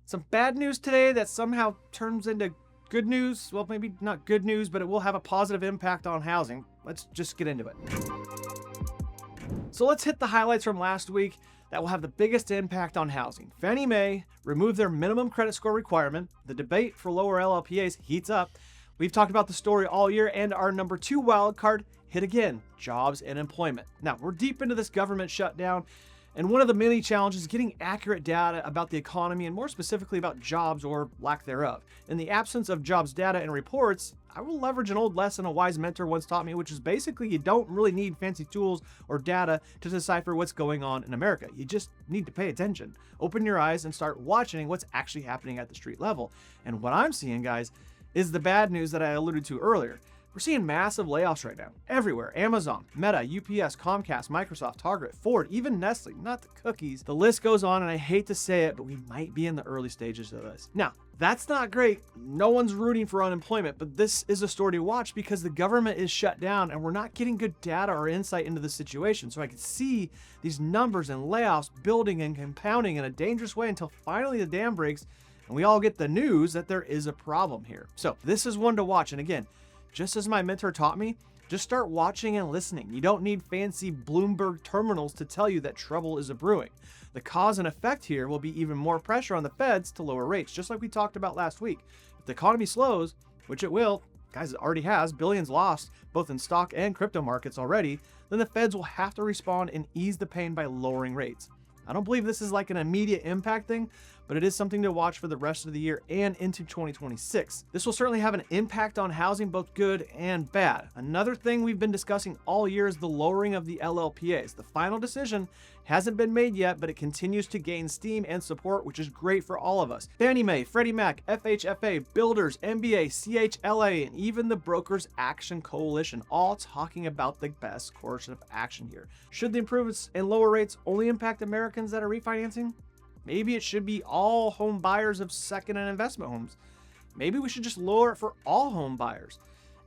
Some bad news today that somehow turns into good news. Well, maybe not good news, but it will have a positive impact on housing. Let's just get into it. So let's hit the highlights from last week that will have the biggest impact on housing. Fannie Mae removed their minimum credit score requirement. The debate for lower LLPAs heats up. We've talked about the story all year, and our number 2 wild card hit again: jobs and employment. Now, we're deep into this government shutdown, and one of the many challenges is getting accurate data about the economy and more specifically about jobs or lack thereof. In the absence of jobs data and reports, I will leverage an old lesson a wise mentor once taught me, which is basically you don't really need fancy tools or data to decipher what's going on in America. You just need to pay attention. Open your eyes and start watching what's actually happening at the street level. And what I'm seeing, guys, is the bad news that I alluded to earlier. We're seeing massive layoffs right now, everywhere. Amazon, Meta, UPS, Comcast, Microsoft, Target, Ford, even Nestle, not the cookies. The list goes on, and I hate to say it, but we might be in the early stages of this. Now, that's not great. No one's rooting for unemployment, but this is a story to watch because the government is shut down and we're not getting good data or insight into the situation. So I can see these numbers and layoffs building and compounding in a dangerous way until finally the dam breaks and we all get the news that there is a problem here. So this is one to watch. And again, just as my mentor taught me, just start watching and listening. You don't need fancy Bloomberg terminals to tell you that trouble is brewing. The cause and effect here will be even more pressure on the feds to lower rates, just like we talked about last week. If the economy slows, which it will, guys, it already has, billions lost, both in stock and crypto markets already, then the feds will have to respond and ease the pain by lowering rates. I don't believe this is like an immediate impact thing, but it is something to watch for the rest of the year and into 2026. This will certainly have an impact on housing, both good and bad. Another thing we've been discussing all year is the lowering of the LLPAs. The final decision hasn't been made yet, but it continues to gain steam and support, which is great for all of us. Fannie Mae, Freddie Mac, FHFA, Builders, MBA, CHLA, and even the Brokers Action Coalition, all talking about the best course of action here. Should the improvements and lower rates only impact Americans that are refinancing? Maybe it should be all home buyers of second and investment homes. Maybe we should just lower it for all home buyers.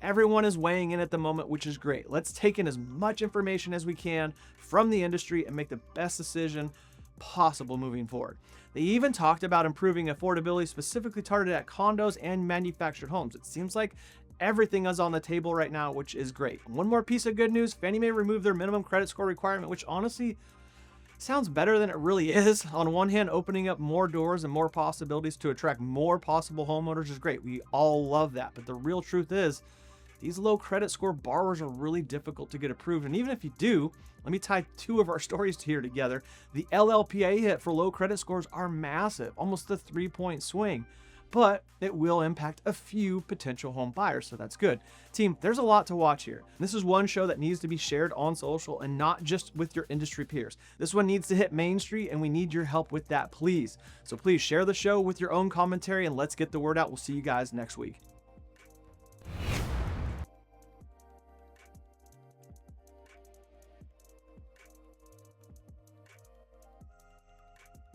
Everyone is weighing in at the moment, which is great. Let's take in as much information as we can from the industry and make the best decision possible moving forward. They even talked about improving affordability, specifically targeted at condos and manufactured homes. It seems like everything is on the table right now, which is great. One more piece of good news: Fannie Mae removed their minimum credit score requirement, which honestly sounds better than it really is. On one hand, opening up more doors and more possibilities to attract more possible homeowners is great. We all love that. But the real truth is, these low credit score borrowers are really difficult to get approved. And even if you do, let me tie 2 of our stories here together. The LLPA hit for low credit scores are massive, almost a 3-point swing. But it will impact a few potential home buyers, so that's good. Team, there's a lot to watch here. This is one show that needs to be shared on social and not just with your industry peers. This one needs to hit Main Street, and we need your help with that, please. So please share the show with your own commentary, and let's get the word out. We'll see you guys next week.